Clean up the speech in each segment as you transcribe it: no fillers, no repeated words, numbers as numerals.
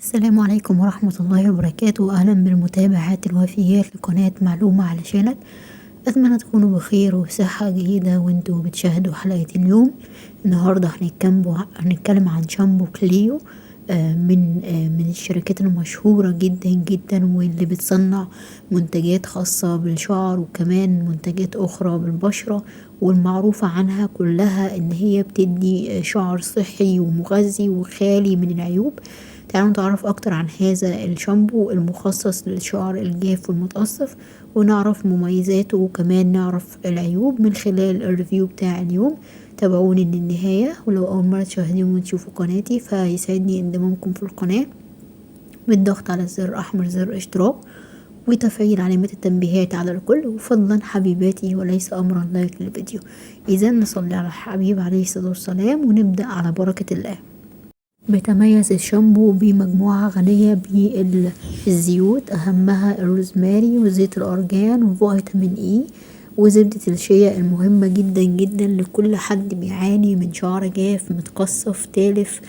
السلام عليكم ورحمة الله وبركاته. أهلا بالمتابعات الوفيات لقناة معلومة علشانك. أتمنى تكونوا بخير وبصحة جيدة وانتوا بتشاهدوا حلقة اليوم. النهاردة هنتكلم عن شامبو كليو من الشركات المشهورة جدا جدا واللي بتصنع منتجات خاصة بالشعر وكمان منتجات أخرى بالبشرة، والمعروفة عنها كلها إن هي بتدي شعر صحي ومغذي وخالي من العيوب. تعالوا نتعرف أكتر عن هذا الشامبو المخصص للشعر الجاف والمتقصف، ونعرف مميزاته وكمان نعرف العيوب من خلال الريفيو بتاع اليوم. تابعوني للنهاية، ولو أول مرة تشاهدوني وتشوفوا قناتي فيسعدني انضمامكم في القناة بالضغط على الزر الأحمر زر اشتراك وتفعيل علامة التنبيهات على الكل، وفضلا حبيباتي وليس أمرا لايك للفيديو. إذا نصلي على الحبيب عليه الصلاة والسلام ونبدأ على بركة الله. بيتميز الشامبو بمجموعة غنية بالزيوت، أهمها الروزماري وزيت الأرجان وفيتامين إي وزبدة الشيا المهمة جدا جدا لكل حد بيعاني من شعر جاف متقصف تالف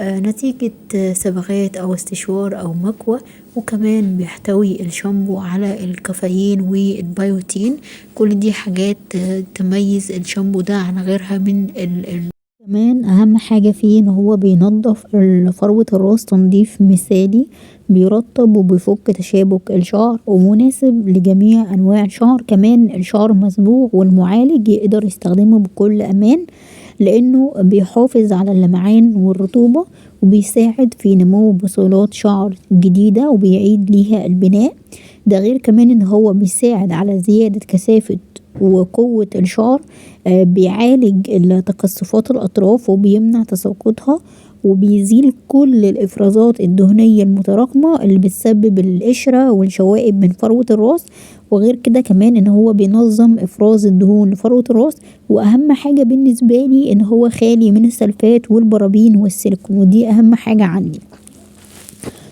نتيجة صبغات أو استشوار أو مكوى. وكمان بيحتوي الشامبو على الكافيين والبيوتين، كل دي حاجات تميز الشامبو ده عن غيرها من كمان اهم حاجة فيه ان هو بينضف فروة الراس تنظيف مثالي، بيرطب وبيفك تشابك الشعر ومناسب لجميع انواع الشعر. كمان الشعر المصبوغ والمعالج يقدر يستخدمه بكل امان لانه بيحافظ على اللمعان والرطوبة وبيساعد في نمو بصيلات شعر جديدة وبيعيد ليها البناء. ده غير كمان ان هو بيساعد على زيادة كثافة وقوة الشعر، بيعالج تقصفات الأطراف وبيمنع تساقطها وبيزيل كل الإفرازات الدهنية المتراكمة اللي بتسبب القشرة والشوائب من فروة الراس. وغير كده كمان ان هو بينظم افراز الدهون لفروة الراس، واهم حاجة بالنسبة لي ان هو خالي من السلفات والبرابين والسيليكون، ودي اهم حاجة عندي.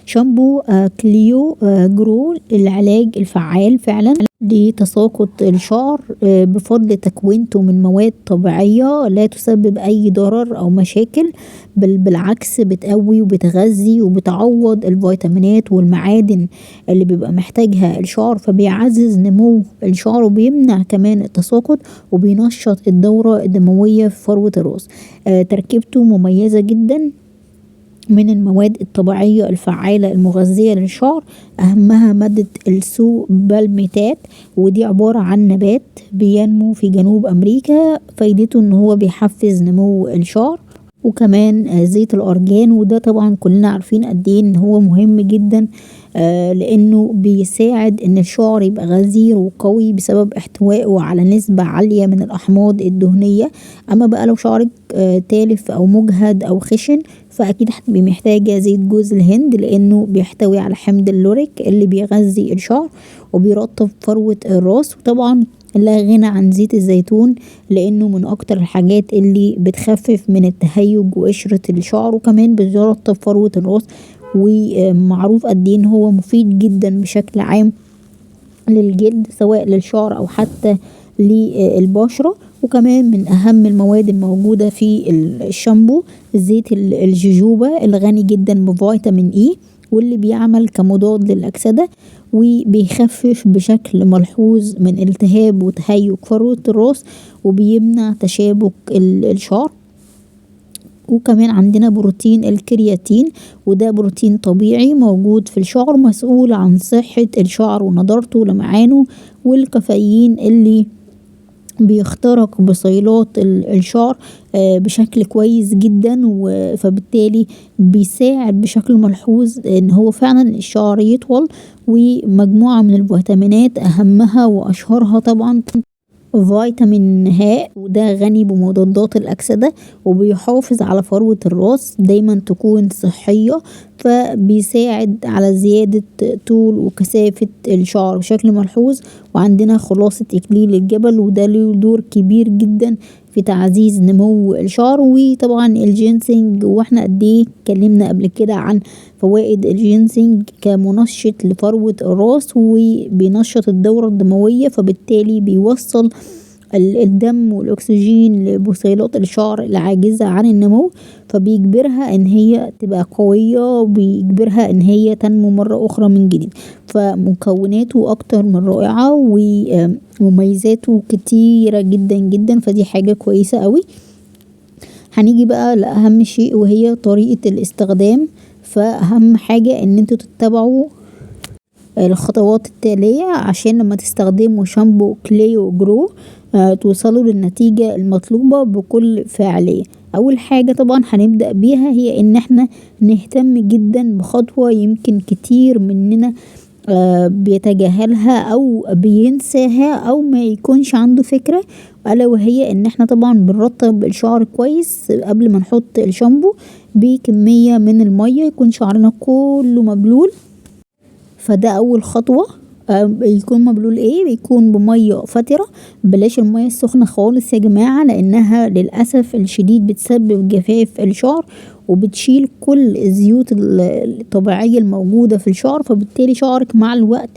شامبو كليو جرو العلاج الفعال فعلا لتساقط الشعر بفضل تكوينته من مواد طبيعية لا تسبب أي ضرر أو مشاكل، بل بالعكس بتقوي وبتغذي وبتعوض الفيتامينات والمعادن اللي بيبقى محتاجها الشعر، فبيعزز نمو الشعر وبيمنع كمان التساقط وبينشط الدورة الدموية في فروة الراس. تركيبته مميزة جدا من المواد الطبيعية الفعالة المغذية للشعر، أهمها مادة السوبالميتات، ودي عبارة عن نبات بينمو في جنوب أمريكا، فايدته إن هو بيحفز نمو الشعر. وكمان زيت الأرجان، وده طبعا كلنا عارفين قد ايه ان هو مهم جدا لانه بيساعد ان الشعر يبقى غزير وقوي بسبب احتوائه على نسبة عالية من الأحماض الدهنية. اما بقى لو شعرك تالف او مجهد او خشن فاكيد هتبقي محتاجة زيت جوز الهند، لانه بيحتوي على حمض اللوريك اللي بيغذي الشعر وبيرطب فروة الراس. وطبعا لا غنى عن زيت الزيتون لانه من اكتر الحاجات اللي بتخفف من التهيج وقشرة الشعر، وكمان بيرطب فروة الراس، ومعروف قد ايه ان هو مفيد جدا بشكل عام للجلد سواء للشعر او حتى للبشرة. وكمان من اهم المواد الموجودة في الشامبو زيت الجوجوبا الغني جدا بفيتامين اي، واللي بيعمل كمضاد للأكسدة وبيخفف بشكل ملحوظ من التهاب وتهيج فروة الراس وبيمنع تشابك الشعر. وكمان عندنا بروتين الكرياتين، وده بروتين طبيعي موجود في الشعر مسؤول عن صحة الشعر ونضارته ولمعانه، والكافيين اللي بيخترق بصيلات الشعر بشكل كويس جدا، فبالتالي بيساعد بشكل ملحوظ ان هو فعلا الشعر يطول. ومجموعة من الفيتامينات اهمها واشهرها طبعا فيتامين ه، وده غني بمضادات الأكسدة وبيحافظ على فروة الراس دايما تكون صحية، فبيساعد على زيادة طول وكثافة الشعر بشكل ملحوظ. وعندنا خلاصة إكليل الجبل، وده له دور كبير جدا في تعزيز نمو الشعر. وطبعا الجينسينج، واحنا قد ايه اتكلمنا قبل كده عن فوائد الجينسينج كمنشط لفروة الراس وبينشط الدورة الدموية، فبالتالي بيوصل الدم والأكسجين لبصيلات الشعر العاجزة عن النمو، فبيجبرها ان هي تبقى قوية وبيجبرها ان هي تنمو مرة اخرى من جديد. فمكوناته اكتر من رائعة ومميزاته كتيرة جدا جدا، فدي حاجة كويسة قوي. هنيجي بقى لأهم شيء وهي طريقة الاستخدام. فأهم حاجة ان انتوا تتبعوا الخطوات التالية عشان لما تستخدموا شامبو كليو جرو توصلوا للنتيجة المطلوبة بكل فاعلية. اول حاجة طبعا هنبدأ بيها هي ان احنا نهتم جدا بخطوة يمكن كتير مننا بيتجاهلها او بينساها او ما يكونش عنده فكرة، الا وهي ان احنا طبعا بنرطب الشعر كويس قبل ما نحط الشامبو بكمية من المية، يكون شعرنا كله مبلول. فده اول خطوة. يكون مبلول بيكون بمية فترة، بلاش المية السخنة خالص يا جماعة، لانها للأسف الشديد بتسبب جفاف الشعر وبتشيل كل الزيوت الطبيعية الموجودة في الشعر، فبالتالي شعرك مع الوقت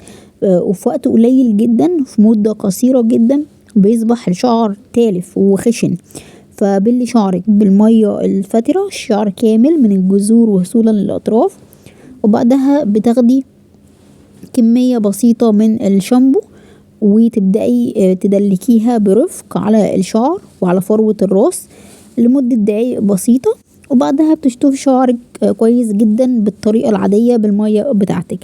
وفي وقت قليل جدا في مدة قصيرة جدا بيصبح الشعر تالف وخشن. فبلي شعرك بالمية الفترة الشعر كامل من الجذور وصولا للأطراف، وبعدها بتاخدي كمية بسيطة من الشامبو وتبدأي تدلكيها برفق على الشعر وعلى فروة الراس لمدة دقايق بسيطة، وبعدها بتشطفي شعرك كويس جدا بالطريقة العادية بالمية بتاعتك.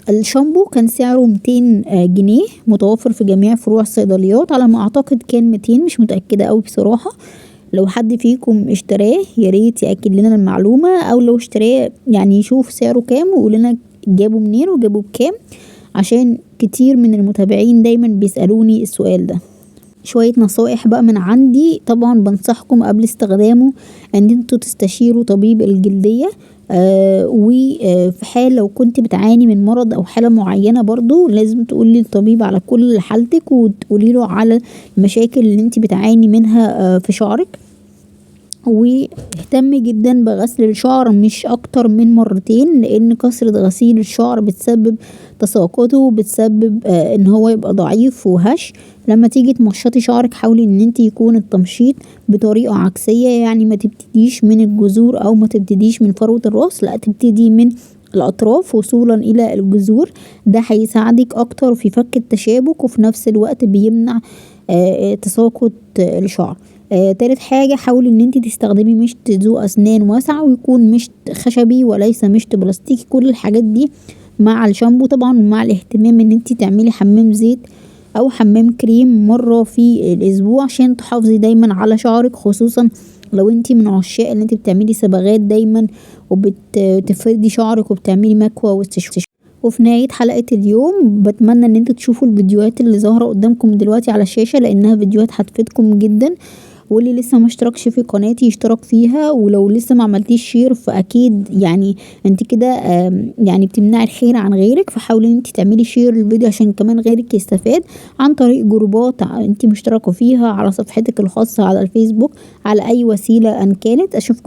الشامبو كان سعره 200 جنيه متوفر في جميع فروع الصيدليات، على ما اعتقد كان 200، مش متأكدة اوي بصراحة. لو حد فيكم اشتراه ياريت يأكد لنا المعلومة، او لو اشتراه يعني يشوف سعره كام ويقول لنا جابوا منين وجابوا بكام، عشان كتير من المتابعين دايما بيسألوني السؤال ده. شوية نصائح بقى من عندي. طبعا بنصحكم قبل استخدامه ان انتوا تستشيروا طبيب الجلدية، وفي حال لو كنت بتعاني من مرض او حالة معينة برضو لازم تقولي للطبيب على كل حالتك وتقولي له على المشاكل اللي انت بتعاني منها في شعرك. واهتم جدا بغسل الشعر مش اكتر من مرتين، لان كثرة غسيل الشعر بتسبب تساقطه وبتسبب ان هو يبقى ضعيف وهش. لما تيجي تمشطي شعرك حاولي ان انت يكون التمشيط بطريقة عكسية، يعني ما تبتديش من الجذور او ما تبتديش من فروة الراس، لا تبتدي من الاطراف وصولا الى الجذور. ده هيساعدك اكتر في فك التشابك وفي نفس الوقت بيمنع تساقط الشعر. تالت حاجة حاولي ان انت تستخدمي مشط ذو اسنان واسعة ويكون مشط خشبي وليس مشط بلاستيكي. كل الحاجات دي مع الشامبو طبعا، ومع الاهتمام ان انت تعملي حمام زيت او حمام كريم مرة في الاسبوع عشان تحافظي دايما على شعرك، خصوصا لو انت من عشاق ان انت بتعملي صبغات دايما وبتفردي شعرك وبتعملي مكوى واستشفاء. وفي نهاية حلقة اليوم بتمنى ان انتوا تشوفوا الفيديوهات اللي ظاهرة قدامكم دلوقتي على الشاشة، لانها فيديوهات هتفيدكم جدا. واللي لسه ما اشتركش في قناتي يشترك فيها، ولو لسه ما عملتيش شير فاكيد يعني انت كده يعني بتمنعي الخير عن غيرك. فحاولي ان انت تعملي شير للفيديو عشان كمان غيرك يستفاد عن طريق جروبات انت مشتركة فيها، على صفحتك الخاصة على الفيسبوك، على اي وسيلة ان كانت. اشوفكم